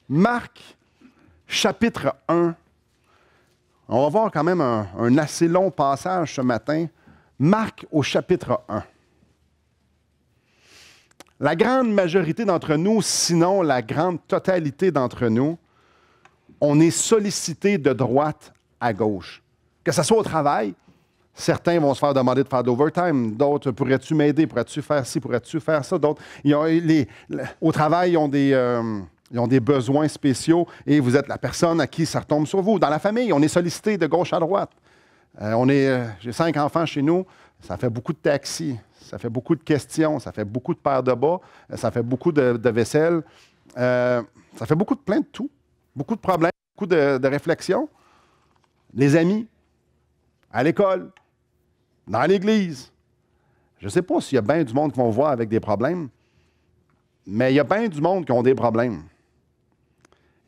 Marc, chapitre 1. On va voir quand même un assez long passage ce matin. Marc au chapitre 1. La grande majorité d'entre nous, sinon la grande totalité d'entre nous, on est sollicité de droite à gauche. Que ce soit au travail, certains vont se faire demander de faire de l'overtime. D'autres, pourrais-tu m'aider? Pourrais-tu faire ci? Pourrais-tu faire ça? D'autres, au travail, ils ont des besoins spéciaux et vous êtes la personne à qui ça retombe sur vous. Dans la famille, on est sollicité de gauche à droite. J'ai 5 enfants chez nous. Ça fait beaucoup de taxis. Ça fait beaucoup de questions. Ça fait beaucoup de paires de bas. Ça fait beaucoup de vaisselle. Ça fait beaucoup de plein de tout. Beaucoup de problèmes, beaucoup de réflexions. Les amis, à l'école, dans l'église. Je ne sais pas s'il y a bien du monde qui vont voir avec des problèmes, mais il y a bien du monde qui ont des problèmes.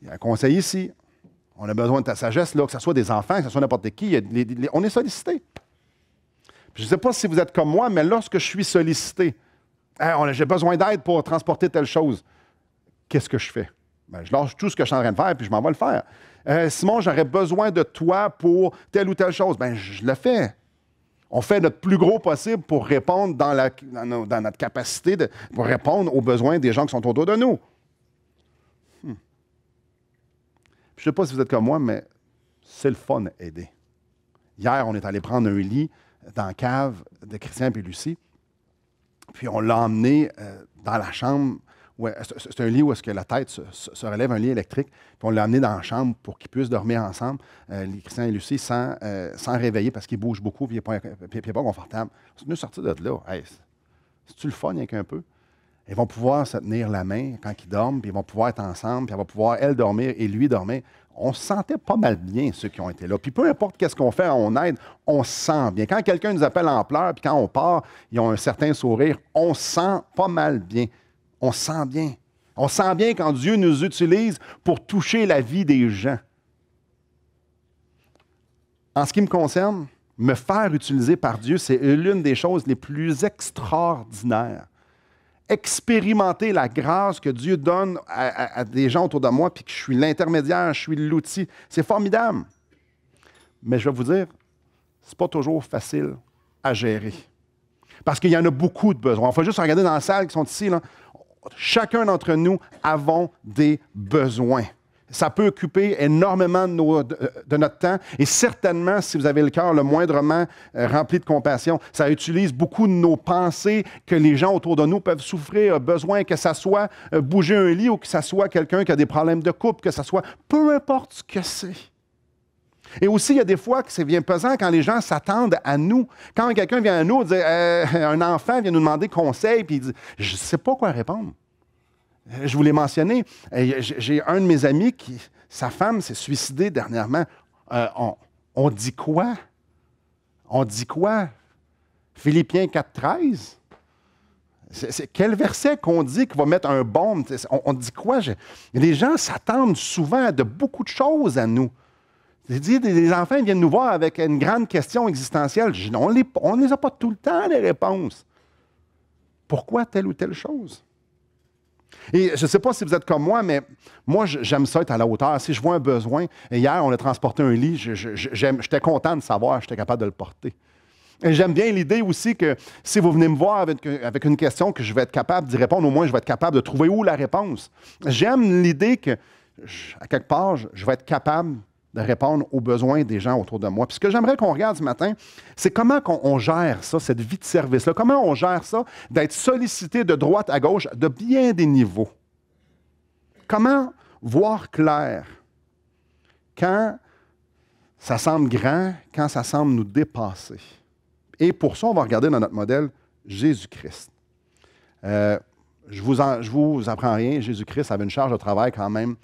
Il y a un conseil ici. On a besoin de ta sagesse, là, que ce soit des enfants, que ce soit n'importe qui. On est sollicité. Je ne sais pas si vous êtes comme moi, mais lorsque je suis sollicité, j'ai besoin d'aide pour transporter telle chose, qu'est-ce que je fais? Ben, je lâche tout ce que je suis en train de faire, puis je m'en vais le faire. Simon, j'aurais besoin de toi pour telle ou telle chose. Ben, je le fais. On fait notre plus gros possible pour répondre dans notre capacité, pour répondre aux besoins des gens qui sont autour de nous. Je ne sais pas si vous êtes comme moi, mais c'est le fun aider. Hier, on est allé prendre un lit dans la cave de Christian et Lucie, puis on l'a emmené dans la chambre. C'est un lit où est-ce que la tête se relève, un lit électrique. Puis on l'a amené dans la chambre pour qu'ils puissent dormir ensemble, Christian et Lucie, sans réveiller parce qu'ils bougent beaucoup et il n'est pas confortable. On est venu sortir de là. Hey, c'est-tu le fun, rien qu'un peu? Ils vont pouvoir se tenir la main quand ils dorment, puis ils vont pouvoir être ensemble, puis elle va pouvoir, elle, dormir et lui dormir. On se sentait pas mal bien, ceux qui ont été là. Puis peu importe qu'est-ce qu'on fait, on aide, on se sent bien. Quand quelqu'un nous appelle en pleurs, puis quand on part, ils ont un certain sourire, on se sent pas mal bien. On se sent bien. On se sent bien quand Dieu nous utilise pour toucher la vie des gens. En ce qui me concerne, me faire utiliser par Dieu, c'est l'une des choses les plus extraordinaires. Expérimenter la grâce que Dieu donne à des gens autour de moi, puis que je suis l'intermédiaire, je suis l'outil, c'est formidable. Mais je vais vous dire, ce n'est pas toujours facile à gérer. Parce qu'il y en a beaucoup de besoins. Il faut juste regarder dans la salle qui sont ici, là. Chacun d'entre nous avons des besoins. Ça peut occuper énormément de notre temps et certainement, si vous avez le cœur le moindrement rempli de compassion, ça utilise beaucoup de nos pensées que les gens autour de nous peuvent souffrir, besoin que ça soit bouger un lit ou que ça soit quelqu'un qui a des problèmes de couple, que ça soit peu importe ce que c'est. Et aussi, il y a des fois que c'est bien pesant quand les gens s'attendent à nous. Quand quelqu'un vient à nous, un enfant vient nous demander conseil, puis il dit « Je ne sais pas quoi répondre ». Je vous l'ai mentionné, j'ai un de mes amis sa femme s'est suicidée dernièrement. On dit quoi? On dit quoi? Philippiens 4,13? C'est quel verset qu'on dit qu'il va mettre un baume? On dit quoi? Les gens s'attendent souvent à de beaucoup de choses à nous. Les enfants viennent nous voir avec une grande question existentielle. On ne les a pas tout le temps, les réponses. Pourquoi telle ou telle chose? Et je ne sais pas si vous êtes comme moi, mais moi, j'aime ça être à la hauteur. Si je vois un besoin, et hier, on a transporté un lit, j'étais content de savoir que j'étais capable de le porter. Et j'aime bien l'idée aussi que si vous venez me voir avec une question, que je vais être capable d'y répondre, au moins je vais être capable de trouver où la réponse. J'aime l'idée que, à quelque part, je vais être capable de répondre aux besoins des gens autour de moi. Puis ce que j'aimerais qu'on regarde ce matin, c'est comment on gère ça, cette vie de service-là. Comment on gère ça, d'être sollicité de droite à gauche de bien des niveaux. Comment voir clair quand ça semble grand, quand ça semble nous dépasser. Et pour ça, on va regarder dans notre modèle Jésus-Christ. Je vous apprends rien, Jésus-Christ avait une charge de travail quand même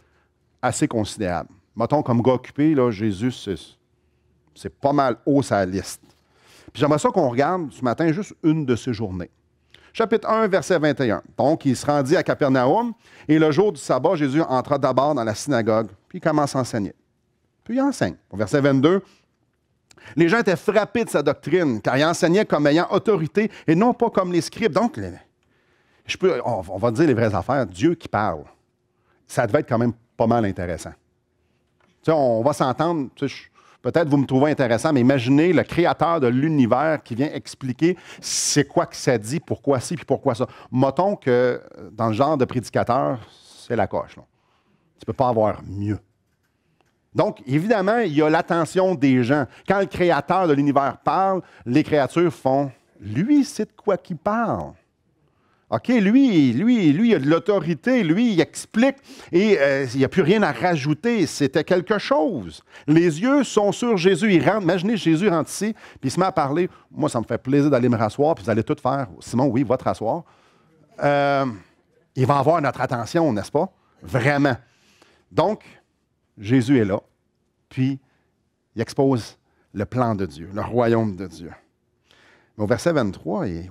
assez considérable. Mettons, comme gars occupé, là, Jésus, c'est pas mal haut sa liste. Puis j'aimerais ça qu'on regarde ce matin juste une de ses journées. Chapitre 1, verset 21. Donc, il se rendit à Capernaum, et le jour du sabbat, Jésus entra d'abord dans la synagogue, puis il commence à enseigner. Puis il enseigne. Au verset 22, les gens étaient frappés de sa doctrine, car il enseignait comme ayant autorité, et non pas comme les scribes. Donc, on va dire les vraies affaires, Dieu qui parle. Ça devait être quand même pas mal intéressant. Tu sais, on va s'entendre, tu sais, peut-être vous me trouvez intéressant, mais imaginez le créateur de l'univers qui vient expliquer c'est quoi que ça dit, pourquoi ci, puis pourquoi ça. Mettons que dans le genre de prédicateur, c'est la coche. Là. Tu ne peux pas avoir mieux. Donc, évidemment, il y a l'attention des gens. Quand le créateur de l'univers parle, les créatures font « Lui, c'est de quoi qu'il parle. » OK, lui, il a de l'autorité, lui, il explique et il n'y a plus rien à rajouter. C'était quelque chose. Les yeux sont sur Jésus. Il rentre. Imaginez, Jésus rentre ici, puis il se met à parler. Moi, ça me fait plaisir d'aller me rasseoir, puis vous allez tout faire. Simon, oui, va te rasseoir. Il va avoir notre attention, n'est-ce pas? Vraiment. Donc, Jésus est là, puis il expose le plan de Dieu, le royaume de Dieu. Mais au verset 23, il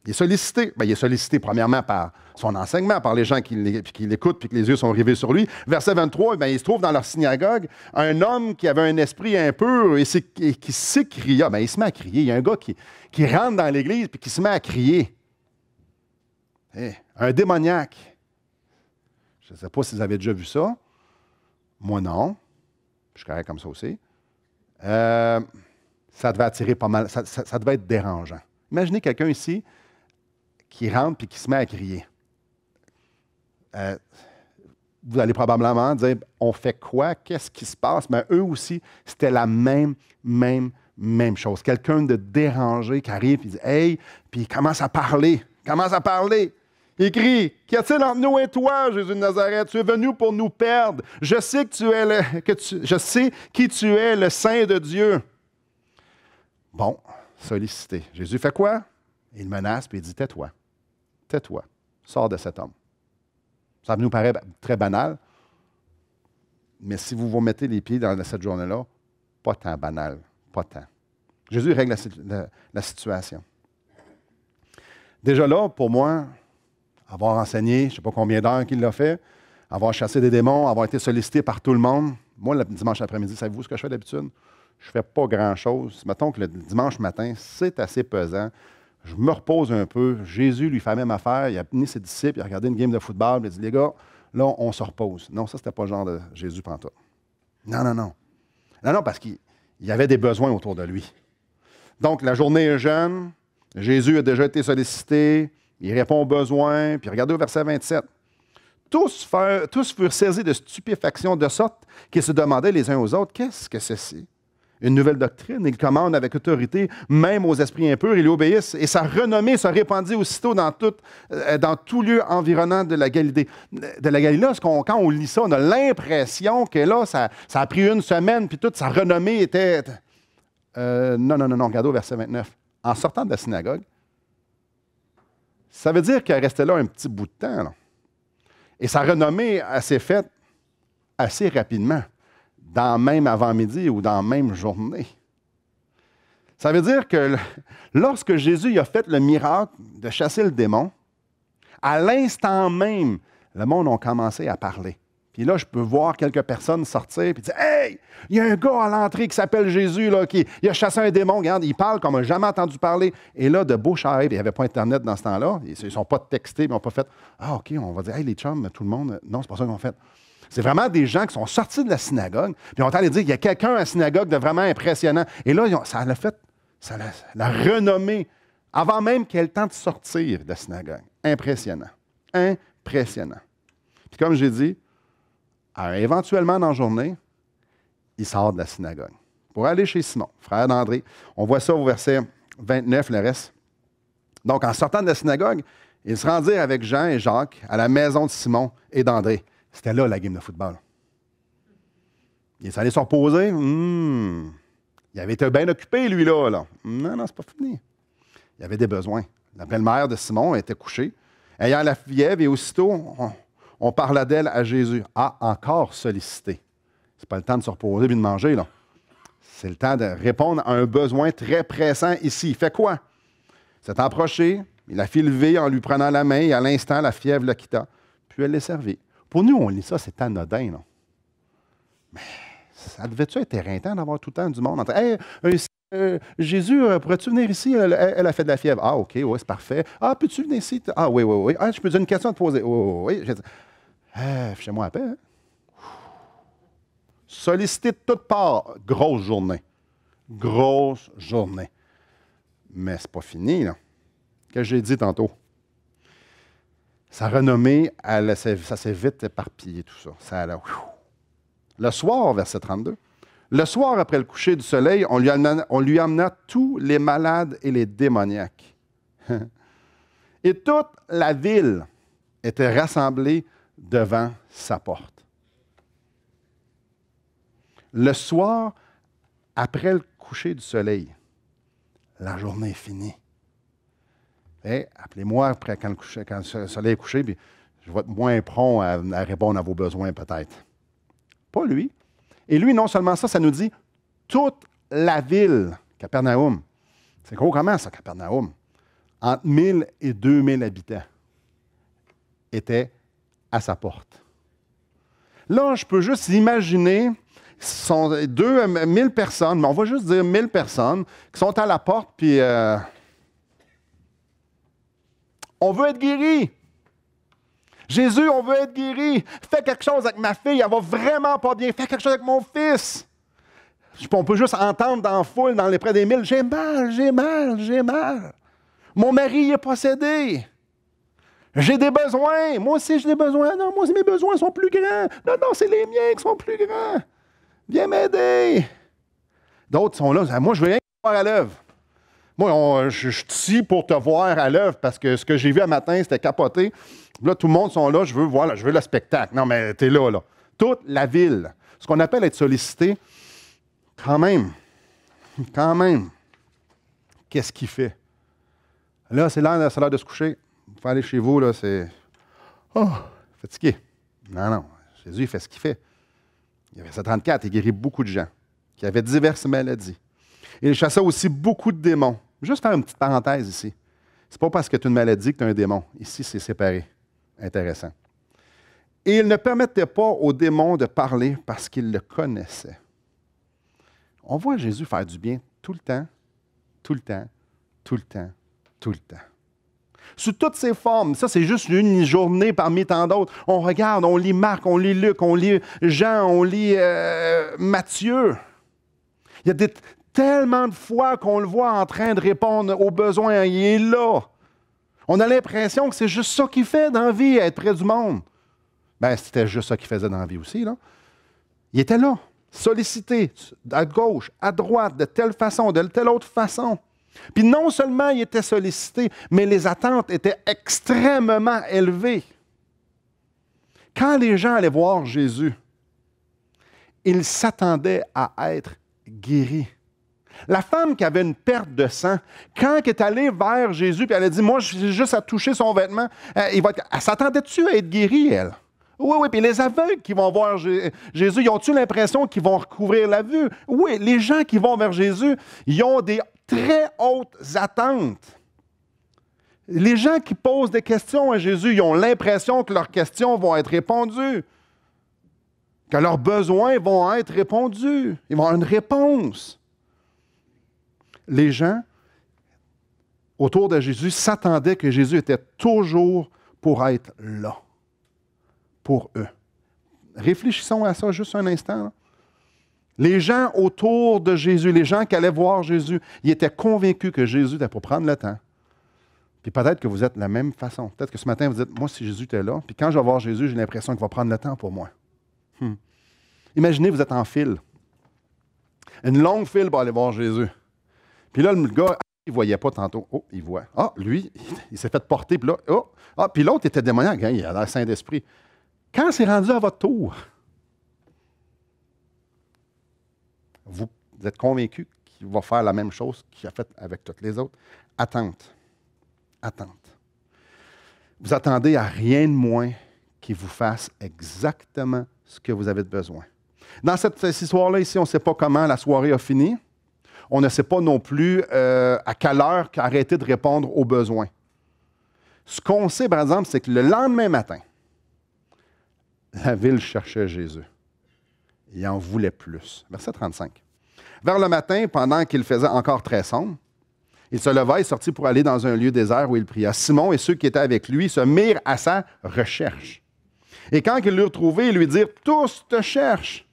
est sollicité. Bien, il est sollicité premièrement par son enseignement, par les gens qui l'écoutent puis que les yeux sont rivés sur lui. Verset 23, bien, il se trouve dans leur synagogue un homme qui avait un esprit impur et qui s'écria. Bien, il se met à crier. Il y a un gars qui rentre dans l'église puis qui se met à crier. Un démoniaque. Je ne sais pas si vous avez déjà vu ça. Moi, non. Je suis correct comme ça aussi. Ça devait attirer pas mal. Ça devait être dérangeant. Imaginez quelqu'un ici qui rentre et qui se met à crier. Vous allez probablement dire, on fait quoi? Qu'est-ce qui se passe? Mais eux aussi, c'était la même chose. Quelqu'un de dérangé qui arrive et dit, hey, puis il commence à parler. Il crie, qu'y a-t-il entre nous et toi, Jésus de Nazareth? Tu es venu pour nous perdre. Je sais je sais qui tu es, le Saint de Dieu. Bon, sollicité. Jésus fait quoi? Il menace, puis il dit, tais-toi, sors de cet homme. Ça nous paraît très banal, mais si vous vous mettez les pieds dans cette journée-là, pas tant banal, pas tant. Jésus règle la situation. Déjà là, pour moi, avoir enseigné, je ne sais pas combien d'heures qu'il l'a fait, avoir chassé des démons, avoir été sollicité par tout le monde. Moi, le dimanche après-midi, savez-vous ce que je fais d'habitude? Je ne fais pas grand-chose. Mettons que le dimanche matin, c'est assez pesant. Je me repose un peu. Jésus lui fait la même affaire. Il a amené ses disciples, il a regardé une game de football, il a dit, les gars, là, on se repose. Non, ça, c'était pas le genre de Jésus pantoute. Non, parce qu'il y avait des besoins autour de lui. Donc, la journée est jeune. Jésus a déjà été sollicité. Il répond aux besoins. Puis regardez au verset 27. Tous furent saisis de stupéfaction de sorte qu'ils se demandaient les uns aux autres, qu'est-ce que c'est? Une nouvelle doctrine. Il commande avec autorité, même aux esprits impurs, ils lui obéissent. Et sa renommée se répandit aussitôt dans tout lieu environnant de la Galilée. Là, quand on lit ça, on a l'impression que là, ça a pris une semaine, puis toute sa renommée était... Non, regardez au verset 29. En sortant de la synagogue, ça veut dire qu'elle restait là un petit bout de temps. Là. Et sa renommée s'est faite assez rapidement. Dans même avant-midi ou dans même journée. Ça veut dire que lorsque Jésus a fait le miracle de chasser le démon, à l'instant même, le monde a commencé à parler. Puis là, je peux voir quelques personnes sortir et dire « Hey, il y a un gars à l'entrée qui s'appelle Jésus, là, il a chassé un démon. Regarde, il parle comme on n'a jamais entendu parler. » Et là, de bouche à oreille, il n'y avait pas Internet dans ce temps-là. Ils ne sont pas textés, mais ils n'ont pas fait « Ah, OK, on va dire « Hey, les chums, tout le monde. » Non, c'est pas ça qu'ils ont fait. C'est vraiment des gens qui sont sortis de la synagogue, puis on entend dire qu'il y a quelqu'un à la synagogue de vraiment impressionnant. Et là, ça l'a renommé avant même qu'il ait le temps de sortir de la synagogue. Impressionnant. Puis comme j'ai dit, éventuellement dans la journée, il sort de la synagogue pour aller chez Simon, frère d'André. On voit ça au verset 29, le reste. Donc, en sortant de la synagogue, ils se rendirent avec Jean et Jacques à la maison de Simon et d'André. C'était là, la game de football. Il est allé se reposer. Il avait été bien occupé, lui, là. Non, c'est pas fini. Il avait des besoins. La belle-mère de Simon était couchée, ayant la fièvre, et aussitôt, on parla d'elle à Jésus. Ah, encore sollicité. C'est pas le temps de se reposer et de manger, là. C'est le temps de répondre à un besoin très pressant ici. Il fait quoi? Il s'est approché, il la fit lever en lui prenant la main, et à l'instant, la fièvre la quitta. Puis elle l'a servi. Pour nous, on lit ça, c'est anodin, là. Mais ça devait-tu être éreintant d'avoir tout le temps du monde en train. Hey, Jésus, pourrais-tu venir ici? Elle a fait de la fièvre. Ah, OK, oui, c'est parfait. Ah, peux-tu venir ici? Ah, oui. Ah, je peux te dire une question à te poser. Oui. Fichez-moi la paix. Hein? Sollicité de toutes parts. Grosse journée. Grosse journée. Mais c'est pas fini, là. Qu'est-ce que j'ai dit tantôt? Sa renommée, ça s'est vite éparpillé, tout ça. Ça allait. Le soir, verset 32. Le soir, après le coucher du soleil, on lui amena tous les malades et les démoniaques. Et toute la ville était rassemblée devant sa porte. Le soir, après le coucher du soleil, la journée est finie. Appelez-moi après quand le soleil est couché, puis je vais être moins prompt à répondre à vos besoins peut-être. Pas lui. Et lui, non seulement ça, ça nous dit toute la ville, Capernaum. C'est gros comment ça, Capernaum? Entre 1000 et 2000 habitants étaient à sa porte. Là, je peux juste imaginer, ce sont 1000 personnes, mais on va juste dire 1000 personnes qui sont à la porte, puis on veut être guéri. Jésus, on veut être guéri. Fais quelque chose avec ma fille, elle va vraiment pas bien. Fais quelque chose avec mon fils. On peut juste entendre dans la foule, dans les près des 1000, j'ai mal, j'ai mal, j'ai mal. Mon mari est possédé. J'ai des besoins. Moi aussi, j'ai des besoins. Non, moi aussi, mes besoins sont plus grands. Non, non, c'est les miens qui sont plus grands. Viens m'aider. D'autres sont là. Moi, je veux rien voir à l'œuvre. Moi, je suis ici pour te voir à l'œuvre parce que ce que j'ai vu un matin, c'était capoté. Là, tout le monde sont là. Je veux le spectacle. Non, mais t'es là, là. Toute la ville. Ce qu'on appelle être sollicité, quand même, qu'est-ce qu'il fait? Là, c'est l'heure de se coucher. Il faut aller chez vous, là, c'est... Oh, fatigué. Non, Jésus, il fait ce qu'il fait. Il y avait 134, il guérit beaucoup de gens qui avaient diverses maladies. Il chassait aussi beaucoup de démons. Juste faire une petite parenthèse ici. C'est pas parce que tu as une maladie que tu as un démon. Ici, c'est séparé. Intéressant. Et il ne permettait pas aux démons de parler parce qu'ils le connaissaient. On voit Jésus faire du bien tout le temps, tout le temps, tout le temps, tout le temps. Sous toutes ses formes. Ça, c'est juste une journée parmi tant d'autres. On regarde, on lit Marc, on lit Luc, on lit Jean, on lit Matthieu. Il y a tellement de fois qu'on le voit en train de répondre aux besoins. Il est là. On a l'impression que c'est juste ça qu'il fait dans la vie, être près du monde. Bien, c'était juste ça qu'il faisait dans la vie aussi, là. Il était là, sollicité, à gauche, à droite, de telle façon, de telle autre façon. Puis non seulement il était sollicité, mais les attentes étaient extrêmement élevées. Quand les gens allaient voir Jésus, ils s'attendaient à être guéris. La femme qui avait une perte de sang, quand elle est allée vers Jésus, puis elle a dit, moi, j'ai juste à toucher son vêtement, elle s'attendait-tu à être guérie, elle? Oui, puis les aveugles qui vont voir Jésus, ils ont-tu l'impression qu'ils vont recouvrir la vue? Oui, les gens qui vont vers Jésus, ils ont des très hautes attentes. Les gens qui posent des questions à Jésus, ils ont l'impression que leurs questions vont être répondues, que leurs besoins vont être répondus. Ils vont avoir une réponse. Les gens autour de Jésus s'attendaient que Jésus était toujours pour être là, pour eux. Réfléchissons à ça juste un instant, là. Les gens autour de Jésus, les gens qui allaient voir Jésus, ils étaient convaincus que Jésus était pour prendre le temps. Puis peut-être que vous êtes de la même façon. Peut-être que ce matin, vous dites, moi, si Jésus était là, puis quand je vais voir Jésus, j'ai l'impression qu'il va prendre le temps pour moi. Imaginez, vous êtes en file. Une longue file pour aller voir Jésus. Puis là, le gars, il ne voyait pas tantôt. Oh, il voit. Ah, lui, il s'est fait porter. Puis là, oh. Ah, puis l'autre était démoniaque. Hein, il a l'air Saint-Esprit. Quand c'est rendu à votre tour, vous êtes convaincu qu'il va faire la même chose qu'il a fait avec toutes les autres. Attente. Vous attendez à rien de moins qu'il vous fasse exactement ce que vous avez besoin. Dans cette histoire-là, ici, on ne sait pas comment la soirée a fini. On ne sait pas non plus à quelle heure qu'a arrêté de répondre aux besoins. Ce qu'on sait, par exemple, c'est que le lendemain matin, la ville cherchait Jésus. Il en voulait plus. Verset 35. Vers le matin, pendant qu'il faisait encore très sombre, il se leva et sortit pour aller dans un lieu désert où il pria. Simon et ceux qui étaient avec lui se mirent à sa recherche. Et quand il l'eut retrouvé, ils lui dirent, tous te cherchent.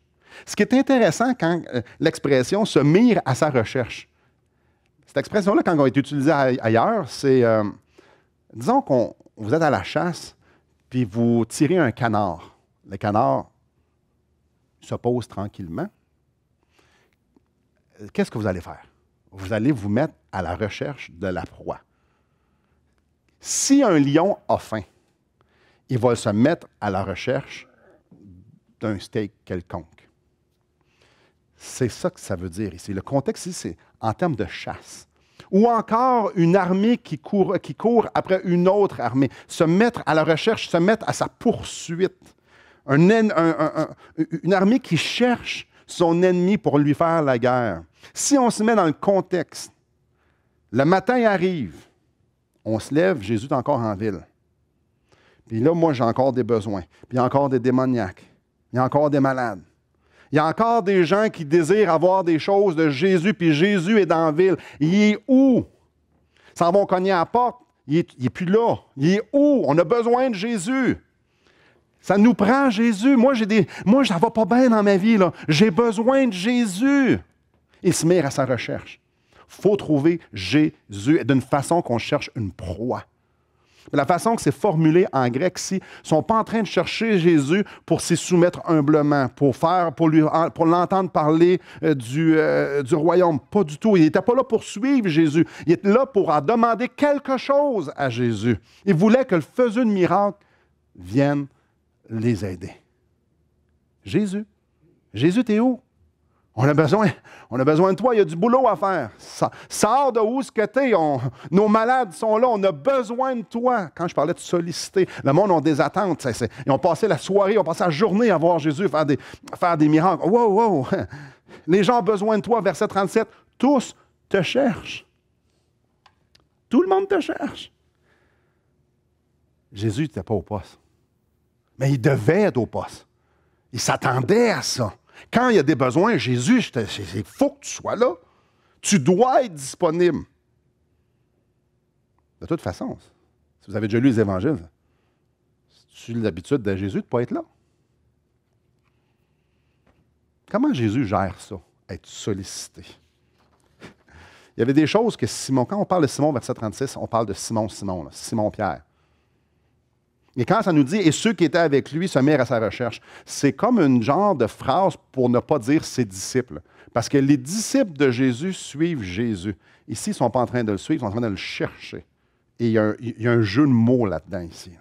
Ce qui est intéressant quand l'expression se mire à sa recherche. Cette expression-là, quand elle a été utilisée ailleurs, c'est, disons qu'on vous êtes à la chasse, puis vous tirez un canard. Le canard se pose tranquillement. Qu'est-ce que vous allez faire? Vous allez vous mettre à la recherche de la proie. Si un lion a faim, il va se mettre à la recherche d'un steak quelconque. C'est ça que ça veut dire ici. Le contexte ici, c'est en termes de chasse. Ou encore une armée qui court après une autre armée. Se mettre à la recherche, se mettre à sa poursuite. Une armée qui cherche son ennemi pour lui faire la guerre. Si on se met dans le contexte, le matin arrive, on se lève, Jésus est encore en ville. Puis là, moi, j'ai encore des besoins. Puis il y a encore des démoniaques. Il y a encore des malades. Il y a encore des gens qui désirent avoir des choses de Jésus, puis Jésus est dans la ville. Il est où? Ils s'en vont cogner à la porte. Il n'est plus là. Il est où? On a besoin de Jésus. Ça nous prend Jésus. Moi, ça ne va pas bien dans ma vie, là. J'ai besoin de Jésus. Il se met à sa recherche. Il faut trouver Jésus d'une façon qu'on cherche une proie. La façon que c'est formulé en grec ici, ils ne sont pas en train de chercher Jésus pour s'y soumettre humblement, pour l'entendre parler du royaume. Pas du tout. Il n'était pas là pour suivre Jésus. Il était là pour en demander quelque chose à Jésus. Il voulait que le faiseur de miracles vienne les aider. Jésus, t'es où? On a besoin de toi, il y a du boulot à faire. Sors de où ce que t'es. Nos malades sont là, on a besoin de toi. Quand je parlais de solliciter, le monde a des attentes. Ils ont passé la soirée, ils ont passé la journée à voir Jésus faire des miracles. Wow! Les gens ont besoin de toi. Verset 37, tous te cherchent. Tout le monde te cherche. Jésus n'était pas au poste. Mais il devait être au poste. Il s'attendait à ça. Quand il y a des besoins, Jésus, il faut que tu sois là. Tu dois être disponible. De toute façon, si vous avez déjà lu les évangiles, c'est l'habitude de Jésus de ne pas être là. Comment Jésus gère ça, être sollicité? Il y avait des choses que Simon, quand on parle de Simon, verset 36, on parle de Simon-Pierre. Et quand ça nous dit « Et ceux qui étaient avec lui se mirent à sa recherche », c'est comme une genre de phrase pour ne pas dire « ses disciples ». Parce que les disciples de Jésus suivent Jésus. Ici, ils ne sont pas en train de le suivre, ils sont en train de le chercher. Et il y a un jeu de mots là-dedans ici.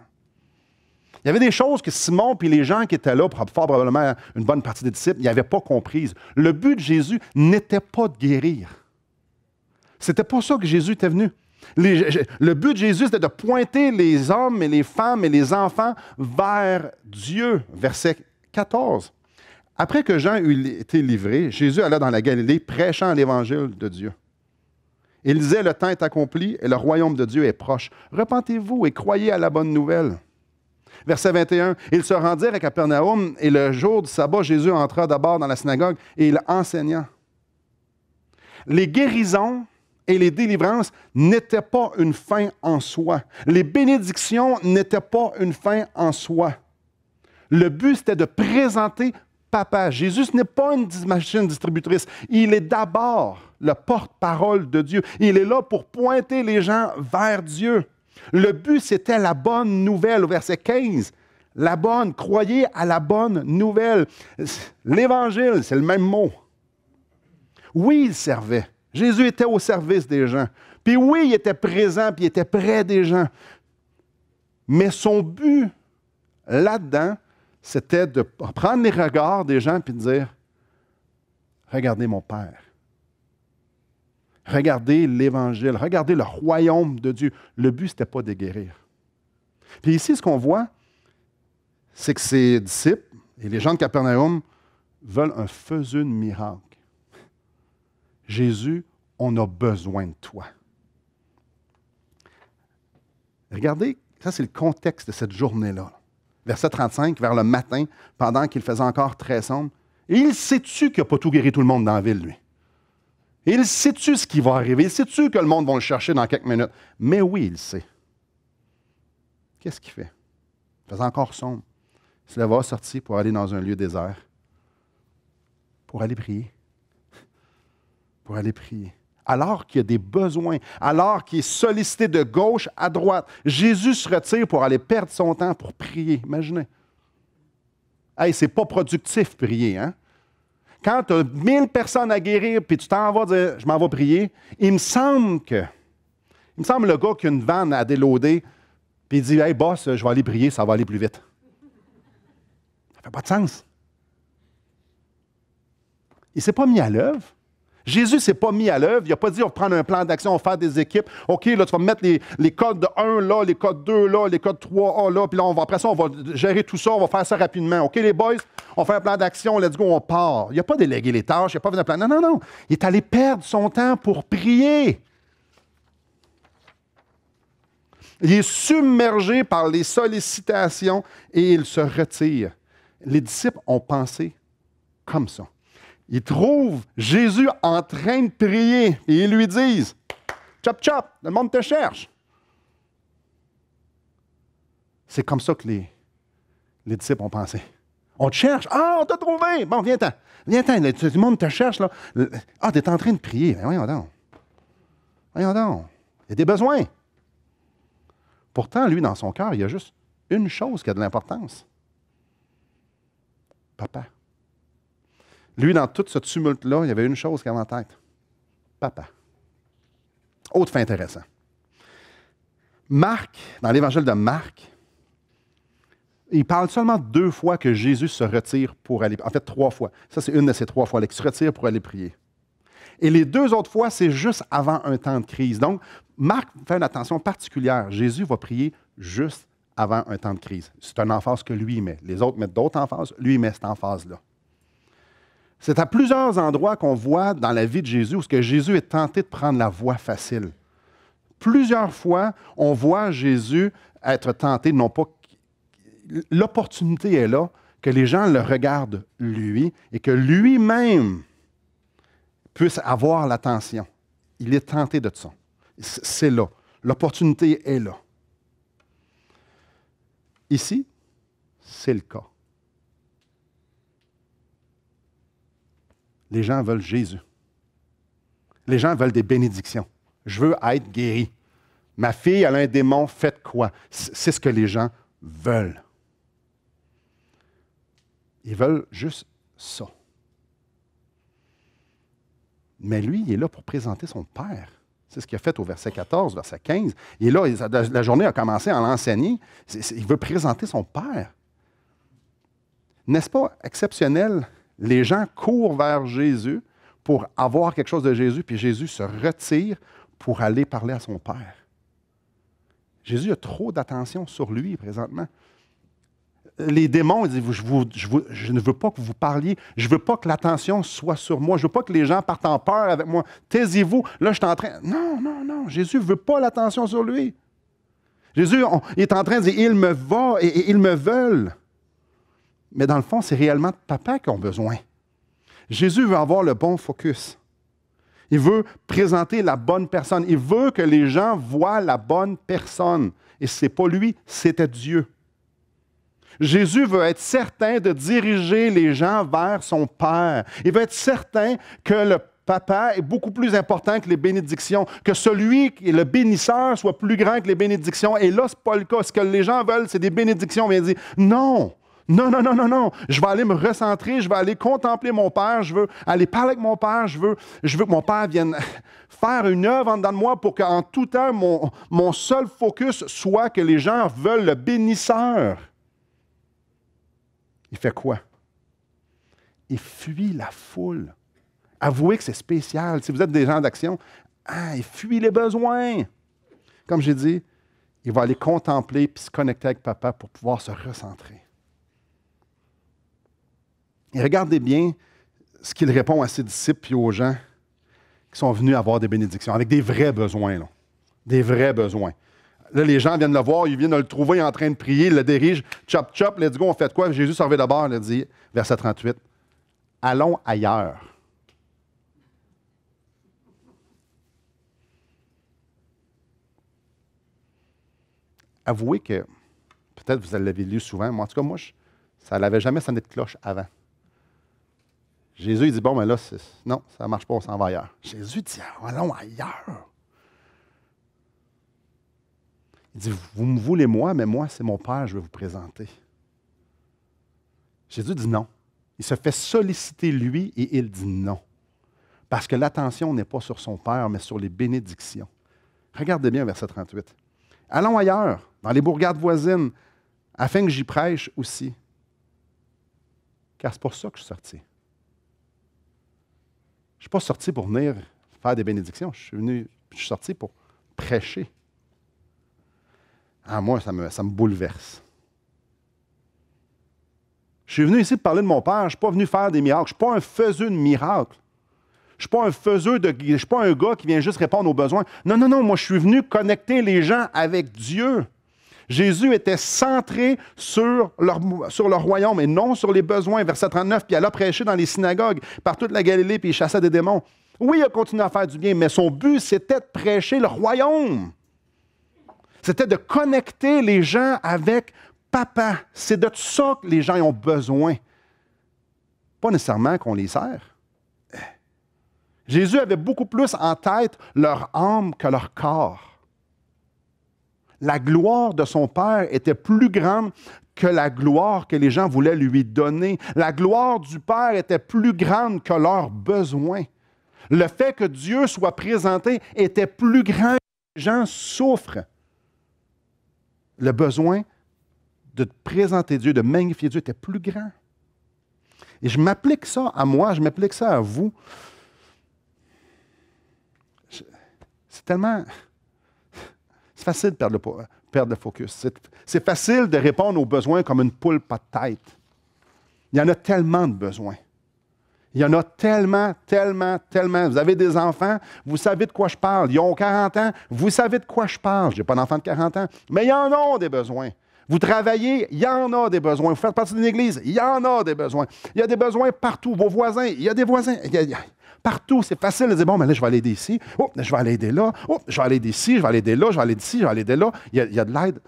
Il y avait des choses que Simon et les gens qui étaient là, fort probablement une bonne partie des disciples, ils n'avaient pas comprises. Le but de Jésus n'était pas de guérir. C'était pas ça que Jésus était venu. Le but de Jésus, c'était de pointer les hommes et les femmes et les enfants vers Dieu. Verset 14. Après que Jean eut été livré, Jésus alla dans la Galilée, prêchant l'Évangile de Dieu. Il disait, le temps est accompli et le royaume de Dieu est proche. Repentez-vous et croyez à la bonne nouvelle. Verset 21, ils se rendirent à Capernaum et le jour du sabbat, Jésus entra d'abord dans la synagogue et il enseigna. Les guérisons et les délivrances n'étaient pas une fin en soi. Les bénédictions n'étaient pas une fin en soi. Le but, c'était de présenter Papa. Jésus, ce n'est pas une machine distributrice. Il est d'abord le porte-parole de Dieu. Il est là pour pointer les gens vers Dieu. Le but, c'était la bonne nouvelle. Au verset 15, croyez à la bonne nouvelle. L'Évangile, c'est le même mot. Oui, il servait. Jésus était au service des gens. Puis oui, il était présent, puis il était près des gens. Mais son but, là-dedans, c'était de prendre les regards des gens et de dire, regardez mon Père. Regardez l'Évangile. Regardez le royaume de Dieu. Le but, ce n'était pas de guérir. Puis ici, ce qu'on voit, c'est que ses disciples et les gens de Capernaum veulent un faiseur de miracle. Jésus, on a besoin de toi. Regardez, ça c'est le contexte de cette journée-là. Verset 35, vers le matin, pendant qu'il faisait encore très sombre. Et il sait-tu qu'il n'a pas tout guéri tout le monde dans la ville, lui? Il sait-tu ce qui va arriver? Il sait-tu que le monde va le chercher dans quelques minutes? Mais oui, il sait. Qu'est-ce qu'il fait? Il faisait encore sombre. se leva, sortit pour aller dans un lieu désert, pour aller prier. Pour aller prier. Alors qu'il y a des besoins, alors qu'il est sollicité de gauche à droite, Jésus se retire pour aller perdre son temps pour prier. Imaginez. Hey, c'est pas productif, prier, hein? Quand tu as 1000 personnes à guérir, puis tu t'en vas dire, je m'en vais prier, il me semble le gars qui a une vanne à déloader, puis il dit, hey boss, je vais aller prier, ça va aller plus vite. Ça fait pas de sens. Il ne s'est pas mis à l'œuvre. Jésus ne s'est pas mis à l'œuvre. Il n'a pas dit, on va prendre un plan d'action, on va faire des équipes. OK, là, tu vas mettre les codes de 1 là, les codes 2 là, les codes 3A là, puis là, après ça, on va gérer tout ça, on va faire ça rapidement. OK, les boys, on fait un plan d'action, let's go, on part. Il n'a pas délégué les tâches, il n'a pas fait un plan. Non, non, non. Il est allé perdre son temps pour prier. Il est submergé par les sollicitations et il se retire. Les disciples ont pensé comme ça. Ils trouvent Jésus en train de prier et ils lui disent « Chop, chop, le monde te cherche. » C'est comme ça que les disciples ont pensé. On te cherche. Ah, on t'a trouvé. Bon, viens-t'en. Viens-t'en. Le monde te cherche. Là. Ah, tu es en train de prier. Ben, voyons donc. Voyons donc. Il y a des besoins. Pourtant, lui, dans son cœur, il y a juste une chose qui a de l'importance. Papa. Lui, dans tout ce tumulte-là, il y avait une chose qui avait en tête. Papa. Autre fait intéressant. Marc, dans l'évangile de Marc, il parle seulement 2 fois que Jésus se retire pour aller... En fait, 3 fois. Ça, c'est une de ces 3 fois, là, qu'il se retire pour aller prier. Et les 2 autres fois, c'est juste avant un temps de crise. Donc, Marc fait une attention particulière. Jésus va prier juste avant un temps de crise. C'est une emphase que lui met. Les autres mettent d'autres emphases. Lui, il met cette emphase-là. C'est à plusieurs endroits qu'on voit dans la vie de Jésus où Jésus est tenté de prendre la voie facile. Plusieurs fois, on voit Jésus être tenté, non pas... L'opportunité est là, que les gens le regardent lui et que lui-même puisse avoir l'attention. Il est tenté de ça. C'est là. L'opportunité est là. Ici, c'est le cas. Les gens veulent Jésus. Les gens veulent des bénédictions. Je veux être guéri. Ma fille, elle a un démon, faites quoi? C'est ce que les gens veulent. Ils veulent juste ça. Mais lui, il est là pour présenter son Père. C'est ce qu'il a fait au verset 14, verset 15. Il est là, la journée a commencé à l'enseigner. Il veut présenter son Père. N'est-ce pas exceptionnel? Les gens courent vers Jésus pour avoir quelque chose de Jésus, puis Jésus se retire pour aller parler à son Père. Jésus a trop d'attention sur lui présentement. Les démons, ils disent, je ne veux pas que vous parliez, je ne veux pas que l'attention soit sur moi, je ne veux pas que les gens partent en peur avec moi. Taisez-vous, là je suis en train... Non, non, non, Jésus ne veut pas l'attention sur lui. Jésus il est en train de dire, ils me voient et ils me veulent. Mais dans le fond, c'est réellement de papa qu'ils ont besoin. Jésus veut avoir le bon focus. Il veut présenter la bonne personne. Il veut que les gens voient la bonne personne. Et ce n'est pas lui, c'était Dieu. Jésus veut être certain de diriger les gens vers son Père. Il veut être certain que le Papa est beaucoup plus important que les bénédictions, que celui qui est le bénisseur soit plus grand que les bénédictions. Et là, ce n'est pas le cas. Ce que les gens veulent, c'est des bénédictions. Mais il dit, non, non, non, non, non, non. Je vais aller me recentrer, je vais aller contempler mon Père, je veux aller parler avec mon Père, je veux que mon Père vienne faire une œuvre en dedans de moi pour qu'en tout temps, mon seul focus soit que les gens veulent le bénisseur. Il fait quoi? Il fuit la foule. Avouez que c'est spécial. Si vous êtes des gens d'action, il fuit les besoins. Comme j'ai dit, il va aller contempler puis se connecter avec papa pour pouvoir se recentrer. Et regardez bien ce qu'il répond à ses disciples et aux gens qui sont venus avoir des bénédictions, avec des vrais besoins. Là. Des vrais besoins. Là, les gens viennent le voir, ils viennent le trouver en train de prier, ils le dirigent. Chop, chop, let's go, on fait quoi? Jésus s'en va d'abord, il a dit, verset 38, « Allons ailleurs. » Avouez que, peut-être vous l'avez lu souvent, mais en tout cas, moi, Ça n'avait jamais sonné de cloche avant. Jésus, il dit, bon, mais là, non, ça ne marche pas, on s'en va ailleurs. Jésus dit, allons ailleurs. Il dit, vous me voulez moi, mais moi, c'est mon Père, je vais vous présenter. Jésus dit non. Il se fait solliciter lui et il dit non. Parce que l'attention n'est pas sur son Père, mais sur les bénédictions. Regardez bien verset 38. Allons ailleurs, dans les bourgades voisines, afin que j'y prêche aussi. Car c'est pour ça que je suis sorti. Je ne suis pas sorti pour venir faire des bénédictions. Je suis sorti pour prêcher. Ah, moi, ça me bouleverse. Je suis venu ici pour parler de mon Père. Je ne suis pas venu faire des miracles. Je ne suis pas un faiseux de miracles. Je ne suis pas un gars qui vient juste répondre aux besoins. Non, non, non. Moi, je suis venu connecter les gens avec Dieu. Jésus était centré sur leur royaume et non sur les besoins. Verset 39, puis il alla prêcher dans les synagogues par toute la Galilée, puis il chassait des démons. Oui, il a continué à faire du bien, mais son but, c'était de prêcher le royaume. C'était de connecter les gens avec Papa. C'est de ça que les gens ont besoin. Pas nécessairement qu'on les sert. Jésus avait beaucoup plus en tête leur âme que leur corps. La gloire de son Père était plus grande que la gloire que les gens voulaient lui donner. La gloire du Père était plus grande que leurs besoins. Le fait que Dieu soit présenté était plus grand que les gens souffrent. Le besoin de présenter Dieu, de magnifier Dieu était plus grand. Et je m'applique ça à moi, je m'applique ça à vous. C'est tellement... C'est facile de perdre le focus. C'est facile de répondre aux besoins comme une poule pas de tête. Il y en a tellement de besoins. Il y en a tellement, tellement, tellement. Vous avez des enfants, vous savez de quoi je parle. Ils ont 40 ans, vous savez de quoi je parle. Je n'ai pas d'enfant de 40 ans, mais il y en a des besoins. Vous travaillez, il y en a des besoins. Vous faites partie d'une église, il y en a des besoins. Il y a des besoins partout. Vos voisins, il y a des voisins. Partout, c'est facile de dire, bon, mais là, je vais aller aider ici. Oh, je vais aller aider là. Oh, je vais aller aider ici, je vais aller aider là, je vais aller aider ici, je vais aller aider là. Il y a de l'aide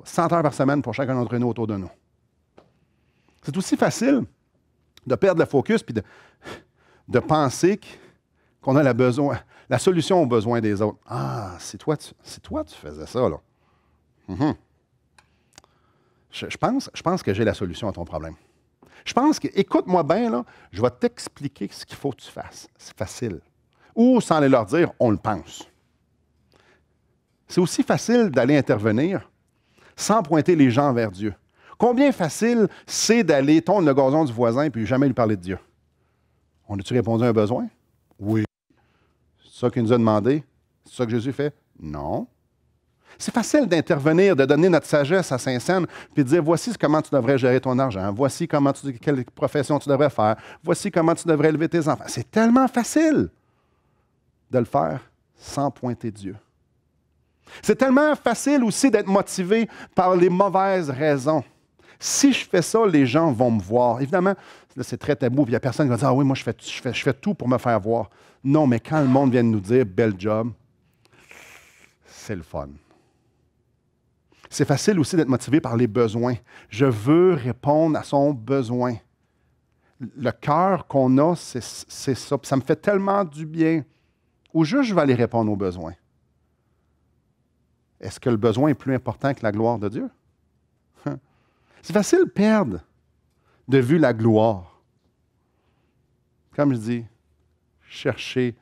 100 heures par semaine pour chacun d'entre nous autour de nous. C'est aussi facile de perdre le focus puis de penser qu'on a la solution aux besoins des autres. Ah, c'est toi, tu faisais ça, là. Je pense que j'ai la solution à ton problème. Je pense que, écoute-moi bien, là, je vais t'expliquer ce qu'il faut que tu fasses. C'est facile. Ou, sans les leur dire, on le pense. C'est aussi facile d'aller intervenir sans pointer les gens vers Dieu. Combien facile c'est d'aller tondre le gazon du voisin puis jamais lui parler de Dieu? On a-tu répondu à un besoin? Oui. C'est ça qu'il nous a demandé? C'est ça que Jésus fait? Non. C'est facile d'intervenir, de donner notre sagesse à Saint-Saëns, puis de dire, voici comment tu devrais gérer ton argent, voici quelle profession tu devrais faire, voici comment tu devrais élever tes enfants. C'est tellement facile de le faire sans pointer Dieu. C'est tellement facile aussi d'être motivé par les mauvaises raisons. Si je fais ça, les gens vont me voir. Évidemment, là, c'est très tabou, puis il n'y a personne qui va dire, ah oui, moi, je fais tout pour me faire voir. Non, mais quand le monde vient de nous dire, bel job, c'est le fun. C'est facile aussi d'être motivé par les besoins. Je veux répondre à son besoin. Le cœur qu'on a, c'est ça. Puis ça me fait tellement du bien. Ou juste, je vais aller répondre aux besoins. Est-ce que le besoin est plus important que la gloire de Dieu? C'est facile de perdre de vue la gloire. Comme je dis, chercher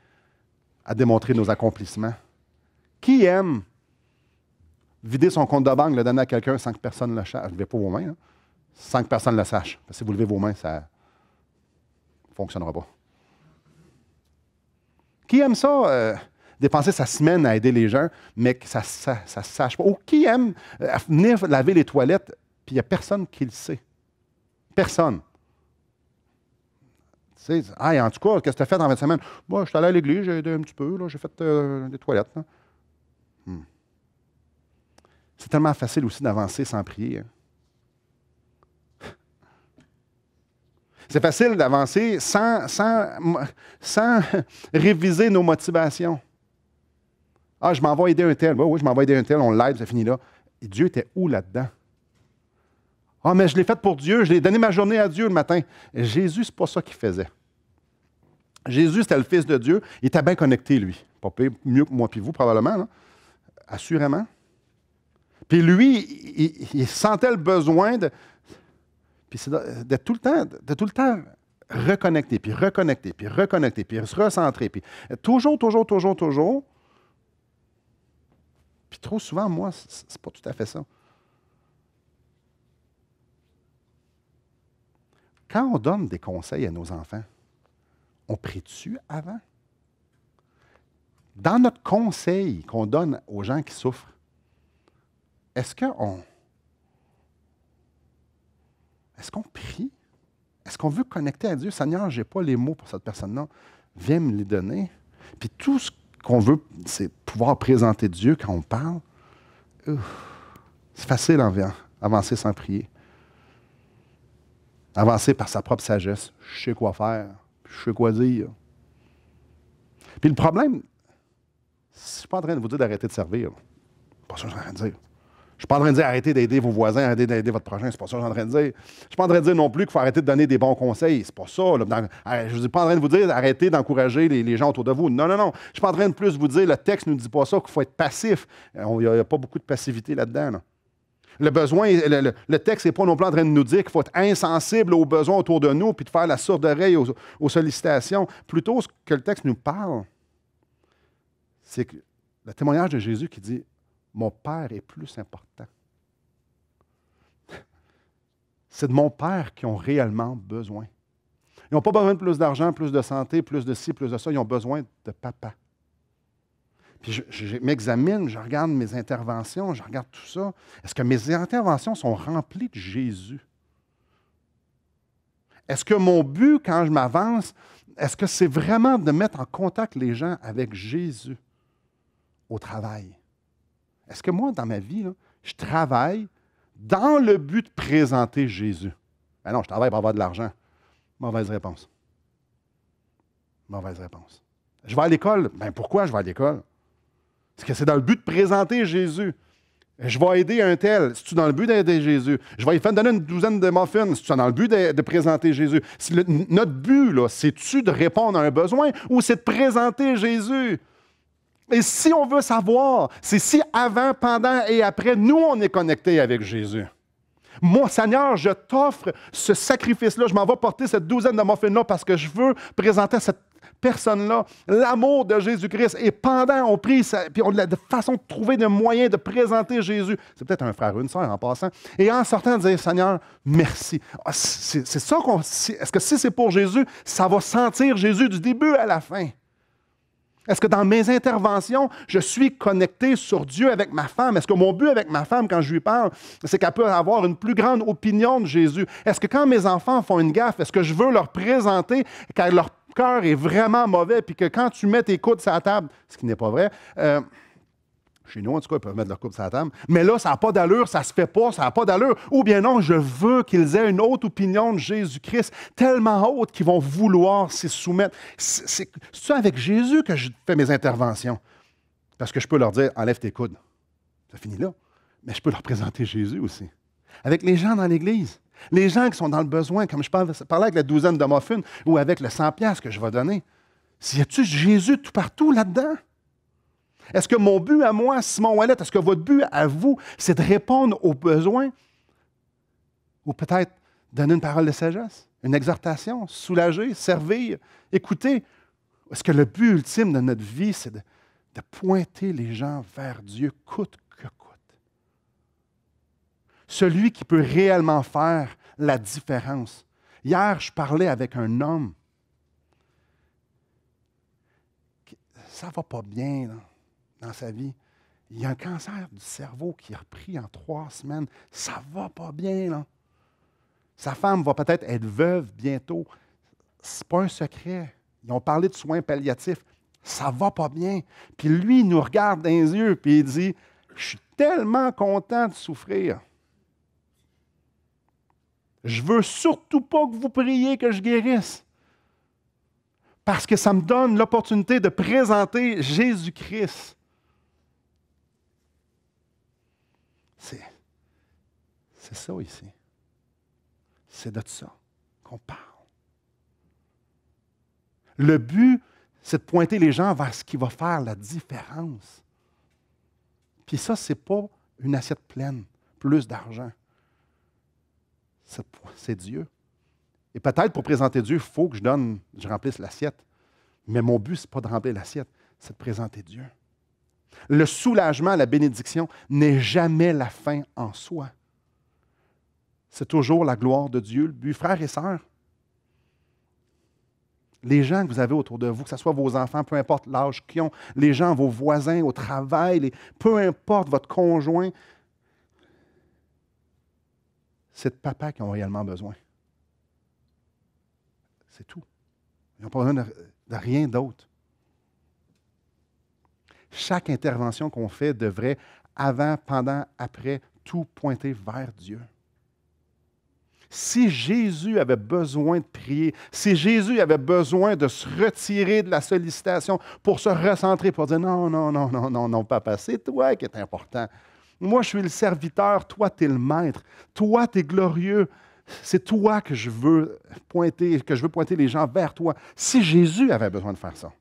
à démontrer nos accomplissements. Qui aime vider son compte de banque, le donner à quelqu'un sans que personne ne le sache? Levez pas vos mains, hein? Sans que personne ne le sache. Parce que si vous levez vos mains, ça ne fonctionnera pas. Qui aime ça, dépenser sa semaine à aider les gens, mais que ça ne se sache pas? Ou qui aime venir laver les toilettes, puis il n'y a personne qui le sait? Personne. Tu sais, en tout cas, qu'est-ce que tu as fait dans 20 semaines? Moi, je suis allé à l'église, j'ai aidé un petit peu, là, j'ai fait des toilettes. C'est tellement facile aussi d'avancer sans prier. Hein? C'est facile d'avancer sans réviser nos motivations. Ah, je m'en vais aider un tel. Oui, je m'en vais aider un tel, on l'aide, ça finit là. Et Dieu était où là-dedans? Ah, mais je l'ai fait pour Dieu, je l'ai donné ma journée à Dieu le matin. Et Jésus, c'est pas ça qu'il faisait. Jésus, c'était le Fils de Dieu. Il était bien connecté, lui. Pas pire, mieux que moi puis vous, probablement, là. Assurément. Puis lui, il sentait le besoin d'être tout le temps reconnecté, puis reconnecté, puis reconnecté, puis se recentrer, puis toujours. Puis trop souvent, moi, c'est pas tout à fait ça. Quand on donne des conseils à nos enfants, on prie-tu avant? Dans notre conseil qu'on donne aux gens qui souffrent, est-ce qu'on prie? Est-ce qu'on veut connecter à Dieu? Seigneur, je n'ai pas les mots pour cette personne-là. Viens me les donner. Puis tout ce qu'on veut, c'est pouvoir présenter Dieu quand on parle. C'est facile avancer sans prier. Avancer par sa propre sagesse. Je sais quoi faire. Je sais quoi dire. Puis le problème, je ne suis pas en train de vous dire d'arrêter de servir. C'est pas ça que je suis en train de dire. Je ne suis pas en train de dire arrêtez d'aider vos voisins, arrêtez d'aider votre prochain. C'est pas ça que je suis en train de dire. Je ne suis pas en train de dire non plus qu'il faut arrêter de donner des bons conseils. C'est pas ça. Là. Je ne suis pas en train de vous dire arrêtez d'encourager les gens autour de vous. Non. Je ne suis pas en train de plus vous dire le texte ne nous dit pas ça, qu'il faut être passif. Il n'y a pas beaucoup de passivité là-dedans. Là. Le texte n'est pas non plus en train de nous dire qu'il faut être insensible aux besoins autour de nous puis de faire la sourde oreille aux sollicitations. Plutôt, ce que le texte nous parle, c'est que le témoignage de Jésus qui dit « Mon Père est plus important ». C'est de mon Père qu'ils ont réellement besoin. Ils n'ont pas besoin de plus d'argent, plus de santé, plus de ci, plus de ça. Ils ont besoin de papa. Puis je m'examine, je regarde mes interventions, je regarde tout ça. Est-ce que mes interventions sont remplies de Jésus? Est-ce que mon but, quand je m'avance, est-ce que c'est vraiment de mettre en contact les gens avec Jésus au travail? Est-ce que moi, dans ma vie, là, je travaille dans le but de présenter Jésus? Ben non, je travaille pour avoir de l'argent. Mauvaise réponse. Mauvaise réponse. Je vais à l'école. Ben pourquoi je vais à l'école? Parce que c'est dans le but de présenter Jésus. Je vais aider un tel. C'est-tu dans le but d'aider Jésus? Je vais lui faire donner une douzaine de muffins. C'est-tu dans le but de présenter Jésus? Notre but, là, c'est-tu de répondre à un besoin ou c'est de présenter Jésus? Et si on veut savoir, c'est si avant, pendant et après, nous, on est connectés avec Jésus. Moi, Seigneur, je t'offre ce sacrifice-là. Je m'en vais porter cette douzaine de muffins-là parce que je veux présenter à cette personne-là l'amour de Jésus-Christ. Et pendant, on prie, puis on a de façon de trouver des moyens de présenter Jésus. C'est peut-être un frère ou une sœur en passant. Et en sortant, dire, Seigneur, merci. C'est ça qu'on... Est-ce que si c'est pour Jésus, ça va sentir Jésus du début à la fin? Est-ce que dans mes interventions, je suis connecté sur Dieu avec ma femme? Est-ce que mon but avec ma femme, quand je lui parle, c'est qu'elle peut avoir une plus grande opinion de Jésus? Est-ce que quand mes enfants font une gaffe, est-ce que je veux leur présenter quand leur cœur est vraiment mauvais, puis que quand tu mets tes coudes sur la table, ce qui n'est pas vrai, chez nous, en tout cas, ils peuvent mettre leur coude sur la table, mais là, ça n'a pas d'allure, ça ne se fait pas, ça n'a pas d'allure. Ou bien non, je veux qu'ils aient une haute opinion de Jésus-Christ, tellement haute qu'ils vont vouloir s'y soumettre. C'est avec Jésus que je fais mes interventions. Parce que je peux leur dire, enlève tes coudes. Ça finit là. Mais je peux leur présenter Jésus aussi. Avec les gens dans l'Église. Les gens qui sont dans le besoin, comme je parlais avec la douzaine de muffins ou avec le 100$ que je vais donner. Y a-tu Jésus tout partout là-dedans? Est-ce que mon but à moi, Simon Ouellet, est-ce que votre but à vous, c'est de répondre aux besoins? Ou peut-être donner une parole de sagesse, une exhortation, soulager, servir, écouter? Est-ce que le but ultime de notre vie, c'est de pointer les gens vers Dieu coûte que coûte? Celui qui peut réellement faire la différence. Hier, je parlais avec un homme. Ça ne va pas bien, là. Dans sa vie. Il y a un cancer du cerveau qui a repris en 3 semaines. Ça ne va pas bien, là. Sa femme va peut-être être veuve bientôt. Ce n'est pas un secret. Ils ont parlé de soins palliatifs. Ça ne va pas bien. Puis lui, il nous regarde dans les yeux et il dit, « Je suis tellement content de souffrir. Je ne veux surtout pas que vous priez que je guérisse. Parce que ça me donne l'opportunité de présenter Jésus-Christ. » C'est ça ici. C'est de ça qu'on parle. Le but, c'est de pointer les gens vers ce qui va faire la différence. Puis ça, ce n'est pas une assiette pleine, plus d'argent. C'est Dieu. Et peut-être pour présenter Dieu, il faut que je remplisse l'assiette. Mais mon but, ce n'est pas de remplir l'assiette, c'est de présenter Dieu. Le soulagement, la bénédiction n'est jamais la fin en soi. C'est toujours la gloire de Dieu, le but. Frères et sœurs, les gens que vous avez autour de vous, que ce soit vos enfants, peu importe l'âge qu'ils ont, les gens, vos voisins au travail, peu importe votre conjoint, c'est de papa qui ont réellement besoin. C'est tout. Ils n'ont pas besoin de rien d'autre. Chaque intervention qu'on fait devrait, avant, pendant, après, tout pointer vers Dieu. Si Jésus avait besoin de prier, si Jésus avait besoin de se retirer de la sollicitation pour se recentrer, pour dire non, non, non, non, non, non, papa, c'est toi qui es important. Moi, je suis le serviteur, toi, tu es le maître. Toi, tu es glorieux. C'est toi que je veux pointer les gens vers toi. Si Jésus avait besoin de faire ça,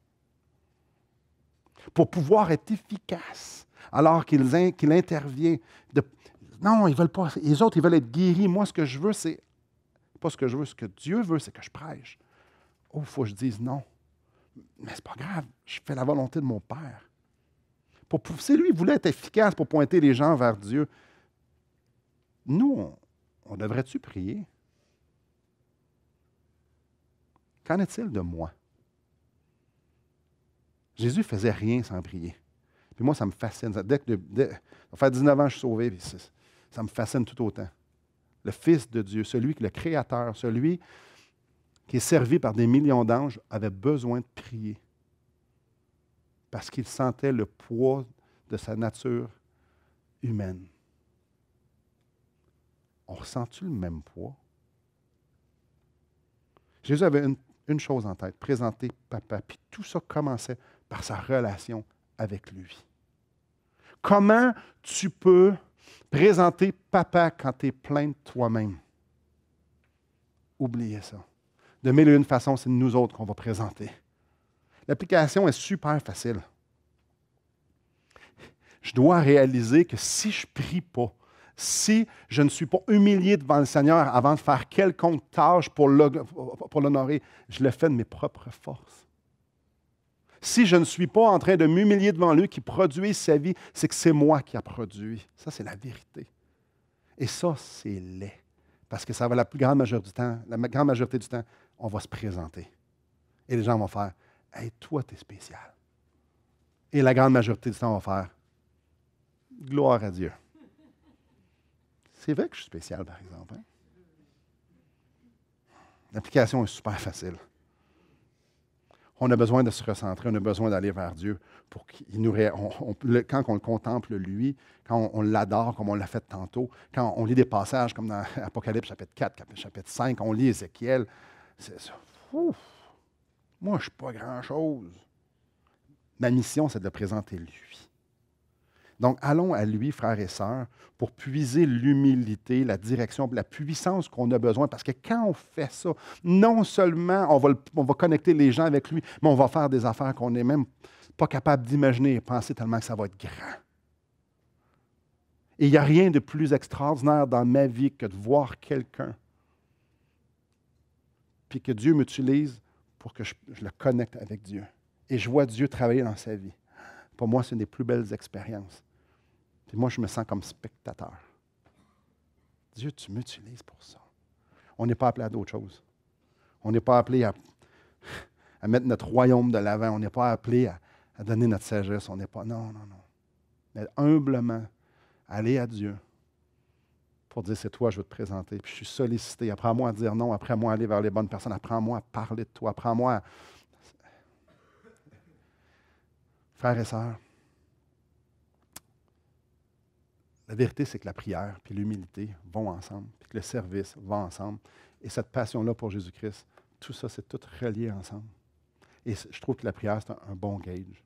pour pouvoir être efficace, alors qu'il intervient, non, ils veulent pas. Les autres, ils veulent être guéris. Moi, ce que je veux, c'est pas ce que je veux. Ce que Dieu veut, c'est que je prêche. Oh, il faut que je dise non. Mais c'est pas grave. Je fais la volonté de mon Père. Si lui voulait être efficace pour pointer les gens vers Dieu, nous, on devrait-tu prier? Qu'en est-il de moi? Jésus ne faisait rien sans prier. Puis moi, ça me fascine. Ça fait 19 ans que je suis sauvé, puis ça me fascine tout autant. Le Fils de Dieu, celui qui est le Créateur, celui qui est servi par des millions d'anges, avait besoin de prier parce qu'il sentait le poids de sa nature humaine. On ressent-tu le même poids? Jésus avait une chose en tête, présenter papa. Puis tout ça commençait par sa relation avec lui. Comment tu peux présenter papa quand tu es plein de toi-même? Oubliez ça. De mille et une façons, c'est nous autres qu'on va présenter. L'application est super facile. Je dois réaliser que si je ne prie pas, si je ne suis pas humilié devant le Seigneur avant de faire quelconque tâche pour l'honorer, je le fais de mes propres forces. Si je ne suis pas en train de m'humilier devant lui qui produit sa vie, c'est que c'est moi qui a produit. Ça, c'est la vérité. Et ça, c'est laid. Parce que ça va la grande majorité du temps, on va se présenter. Et les gens vont faire « Hey, toi, tu es spécial. » Et la grande majorité du temps, on va faire « Gloire à Dieu. » C'est vrai que je suis spécial, par exemple. Hein? L'application est super facile. On a besoin de se recentrer, on a besoin d'aller vers Dieu pour qu'il nous quand on le contemple, lui, quand on l'adore, comme on l'a fait tantôt, quand on lit des passages comme dans Apocalypse chapitre 4, chapitre 5, on lit Ézéchiel, c'est ça. Ouf, moi, je ne suis pas grand-chose. Ma mission, c'est de le présenter lui. Donc, allons à lui, frères et sœurs, pour puiser l'humilité, la direction, la puissance qu'on a besoin. Parce que quand on fait ça, non seulement on va connecter les gens avec lui, mais on va faire des affaires qu'on n'est même pas capable d'imaginer et penser tellement que ça va être grand. Et il n'y a rien de plus extraordinaire dans ma vie que de voir quelqu'un, puis que Dieu m'utilise pour que je le connecte avec Dieu. Et je vois Dieu travailler dans sa vie. Pour moi, c'est une des plus belles expériences. Puis moi, je me sens comme spectateur. Dieu, tu m'utilises pour ça. On n'est pas appelé à d'autres choses. On n'est pas appelé à mettre notre royaume de l'avant. On n'est pas appelé à donner notre sagesse. On n'est pas... Non, non, non. Mais humblement, aller à Dieu pour dire, c'est toi, je veux te présenter. Puis je suis sollicité. Apprends-moi à dire non. Apprends-moi à aller vers les bonnes personnes. Apprends-moi à parler de toi. Apprends-moi à... Frères et sœurs, la vérité, c'est que la prière et l'humilité vont ensemble, puis que le service va ensemble. Et cette passion-là pour Jésus-Christ, tout ça, c'est tout relié ensemble. Et je trouve que la prière, c'est un bon gauge.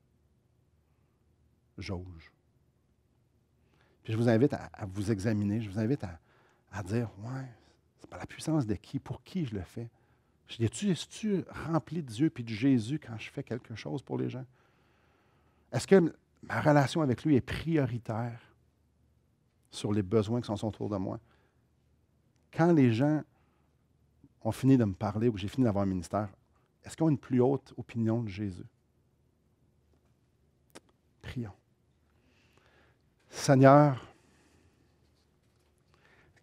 Jauge. Puis je vous invite à vous examiner, je vous invite à dire, ouais, C'est par la puissance de qui? Pour qui je le fais? Est-ce-tu rempli de Dieu et de Jésus quand je fais quelque chose pour les gens? Est-ce que ma relation avec lui est prioritaire sur les besoins qui sont autour de moi? Quand les gens ont fini de me parler ou que j'ai fini d'avoir un ministère, est-ce qu'ils ont une plus haute opinion de Jésus? Prions. Seigneur,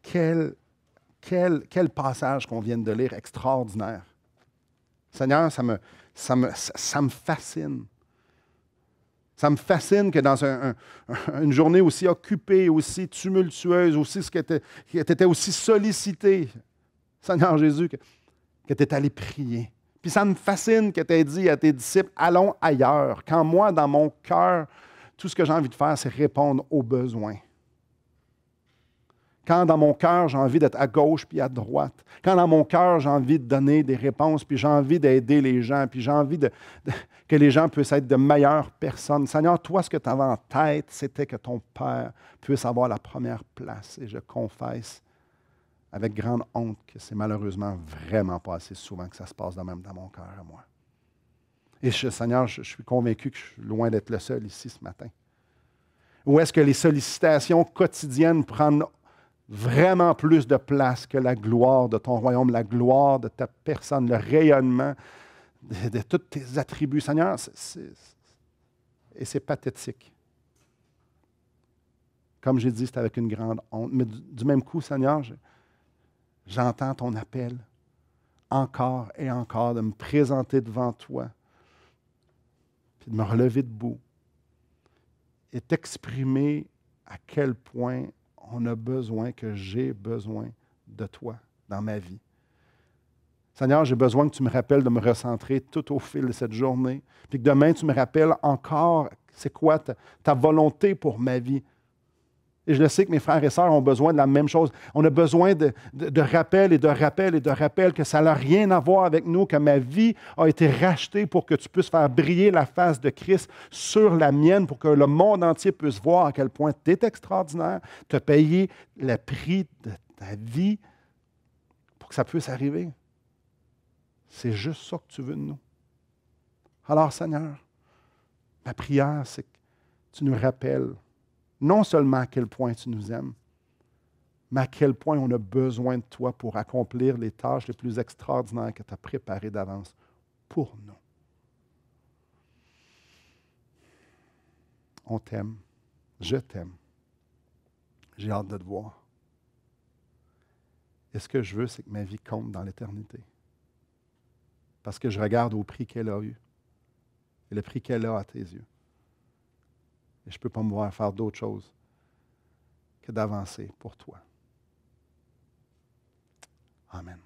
quel passage qu'on vient de lire extraordinaire. Seigneur, ça me fascine. Ça me fascine que dans une journée aussi occupée, aussi tumultueuse, aussi que tu étais aussi sollicité, Seigneur Jésus, que tu es allé prier. Puis ça me fascine que tu aies dit à tes disciples, allons ailleurs. Quand moi, dans mon cœur, tout ce que j'ai envie de faire, c'est répondre aux besoins. Quand dans mon cœur, j'ai envie d'être à gauche puis à droite. Quand dans mon cœur, j'ai envie de donner des réponses, puis j'ai envie d'aider les gens, puis j'ai envie que les gens puissent être de meilleures personnes. Seigneur, toi, ce que tu avais en tête, c'était que ton Père puisse avoir la première place. Et je confesse avec grande honte que c'est malheureusement vraiment pas assez souvent que ça se passe de même dans mon cœur à moi. Et Seigneur, je suis convaincu que je suis loin d'être le seul ici ce matin. Où est-ce que les sollicitations quotidiennes prennent vraiment plus de place que la gloire de ton royaume, la gloire de ta personne, le rayonnement de tous tes attributs. Seigneur, et c'est pathétique. Comme j'ai dit, c'est avec une grande honte. Mais du même coup, Seigneur, j'entends ton appel encore et encore de me présenter devant toi, puis de me relever debout et t'exprimer à quel point on a besoin, que j'ai besoin de toi dans ma vie. Seigneur, j'ai besoin que tu me rappelles de me recentrer tout au fil de cette journée, puis que demain, tu me rappelles encore c'est quoi ta volonté pour ma vie. Et je le sais que mes frères et sœurs ont besoin de la même chose. On a besoin de rappel et de rappel et de rappel que ça n'a rien à voir avec nous, que ma vie a été rachetée pour que tu puisses faire briller la face de Christ sur la mienne, pour que le monde entier puisse voir à quel point tu es extraordinaire, tu as payé le prix de ta vie pour que ça puisse arriver. C'est juste ça que tu veux de nous. Alors, Seigneur, ma prière, c'est que tu nous rappelles non seulement à quel point tu nous aimes, mais à quel point on a besoin de toi pour accomplir les tâches les plus extraordinaires que tu as préparées d'avance pour nous. On t'aime. Je t'aime. J'ai hâte de te voir. Et ce que je veux, c'est que ma vie compte dans l'éternité. Parce que je regarde au prix qu'elle a eu et le prix qu'elle a à tes yeux. Et je ne peux pas me voir faire d'autre chose que d'avancer pour toi. Amen.